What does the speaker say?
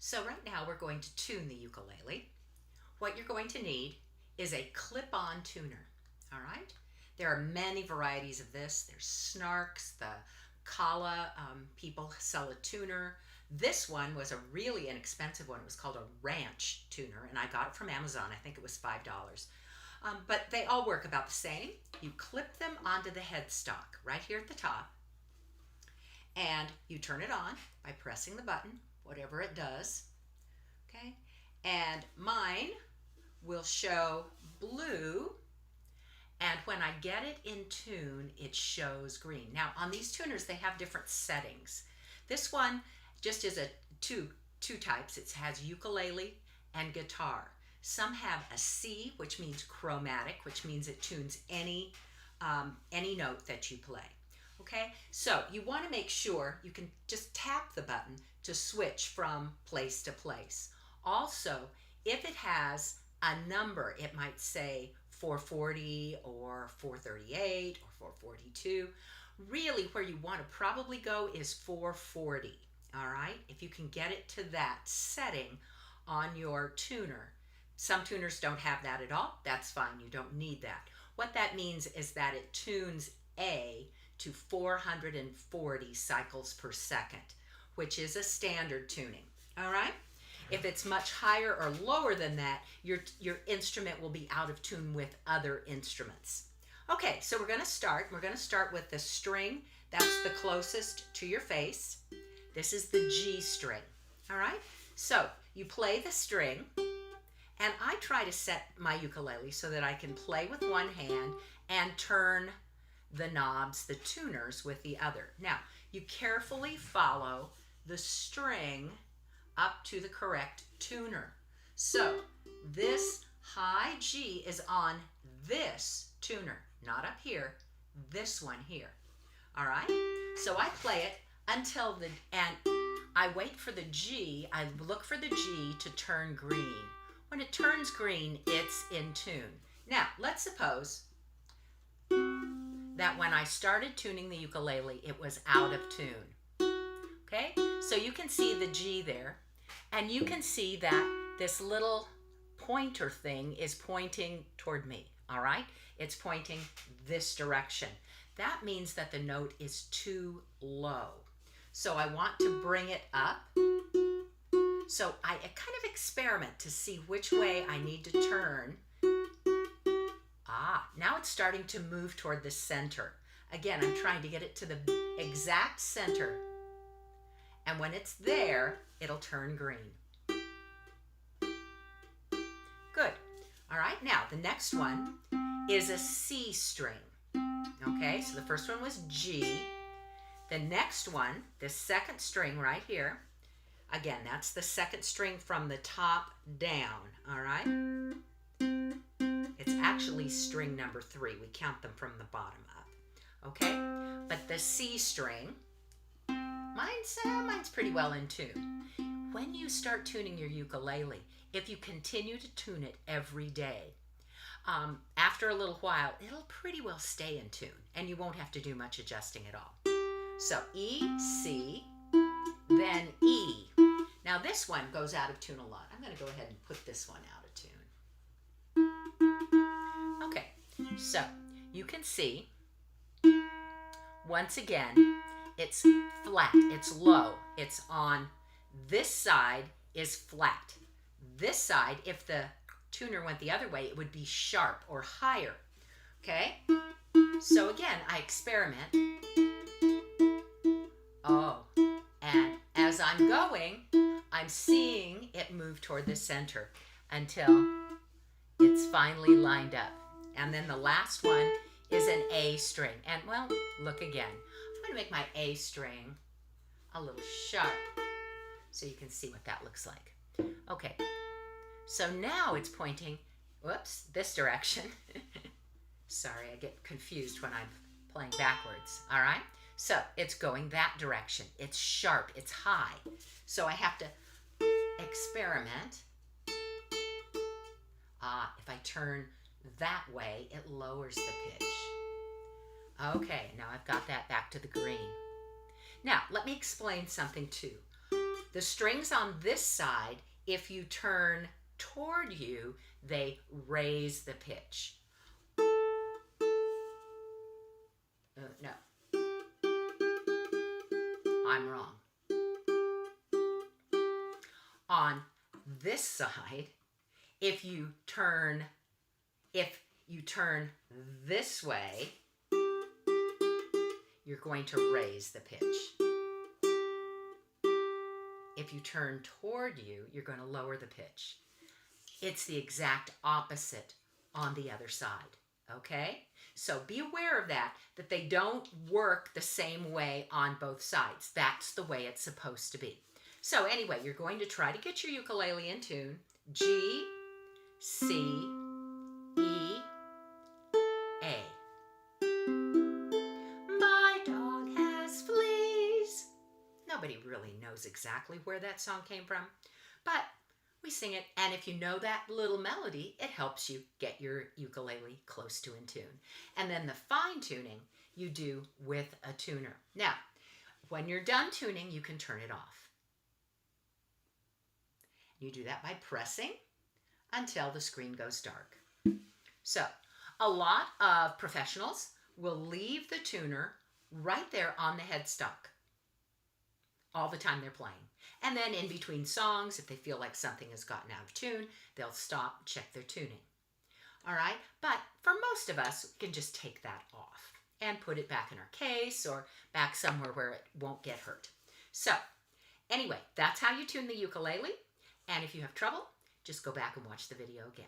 So right now we're going to tune the ukulele. What you're going to need is a clip-on tuner, all right? There are many varieties of this. There's Snarks, the Kala, people sell a tuner. This one was a really inexpensive one. It was called a Ranch tuner, and I got it from Amazon. I think it was $5. But they all work about the same. You clip them onto the headstock right here at the top, and you turn it on by pressing the button, whatever it does, okay? And mine will show blue, and when I get it in tune, it shows green. Now, on these tuners, they have different settings. This one just is a two types. It has ukulele and guitar. Some have a C, which means chromatic, which means it tunes any note that you play. Okay, so you want to make sure you can just tap the button to switch from place to place. Also, if it has a number, it might say 440 or 438 or 442. Really, where you want to probably go is 440, all right? If you can get it to that setting on your tuner. Some tuners don't have that at all. That's fine. You don't need that. What that means is that it tunes A to 440 cycles per second, which is a standard tuning, all right? If it's much higher or lower than that, your instrument will be out of tune with other instruments. Okay, so we're gonna start. We're gonna start with the string that's the closest to your face. This is the G string, all right? So you play the string, and I try to set my ukulele so that I can play with one hand and turn the knobs, the tuners, with the other. Now, you carefully follow the string up to the correct tuner. So this high G is on this tuner, not up here, this one here. All right? So I play it until and I wait for the G, I look for the G to turn green. When it turns green, it's in tune. Now, let's suppose that when I started tuning the ukulele, it was out of tune. Okay? So you can see the G there, and you can see that this little pointer thing is pointing toward me, all right? It's pointing this direction. That means that the note is too low. So I want to bring it up. So I kind of experiment to see which way I need to turn. Now it's starting to move toward the center. Again, I'm trying to get it to the exact center. And when it's there, it'll turn green. Good. All right, now the next one is a C string. Okay, so the first one was G. The next one, the second string right here, again, that's the second string from the top down, all right? It's actually string number 3. We count them from the bottom up, okay? But the C string, mine's pretty well in tune. When you start tuning your ukulele, if you continue to tune it every day, after a little while, it'll pretty well stay in tune, and you won't have to do much adjusting at all. So E, C, then E. Now this one goes out of tune a lot. I'm going to go ahead and put this one out of tune. Okay, so you can see, once again, it's flat, it's low, it's on this side is flat. This side, if the tuner went the other way, it would be sharp or higher, okay? So again, I experiment. And as I'm going, I'm seeing it move toward the center until it's finally lined up. And then the last one is an A string. And well, look again. I'm going to make my A string a little sharp so you can see what that looks like. Okay, so now it's pointing, whoops, this direction. Sorry, I get confused when I'm playing backwards, all right? So it's going that direction. It's sharp, it's high. So I have to experiment. If I turn that way, it lowers the pitch. Okay, now I've got that back to the green. Now, let me explain something too. The strings on this side, if you turn toward you, they raise the pitch. No, I'm wrong. On this side, if you turn this way, you're going to raise the pitch. If you turn toward you, you're going to lower the pitch. It's the exact opposite on the other side, okay? So be aware of that they don't work the same way on both sides. That's the way it's supposed to be. So anyway, you're going to try to get your ukulele in tune. G, C, E, A. My dog has fleas. Nobody really knows exactly where that song came from, but we sing it, and if you know that little melody, it helps you get your ukulele close to in tune. And then the fine tuning you do with a tuner. Now, when you're done tuning, you can turn it off. You do that by pressing until the screen goes dark. So, a lot of professionals will leave the tuner right there on the headstock all the time they're playing. And then in between songs, if they feel like something has gotten out of tune, they'll stop, check their tuning. All right? But for most of us, we can just take that off and put it back in our case or back somewhere where it won't get hurt. So, anyway, that's how you tune the ukulele. And if you have trouble, just go back and watch the video again.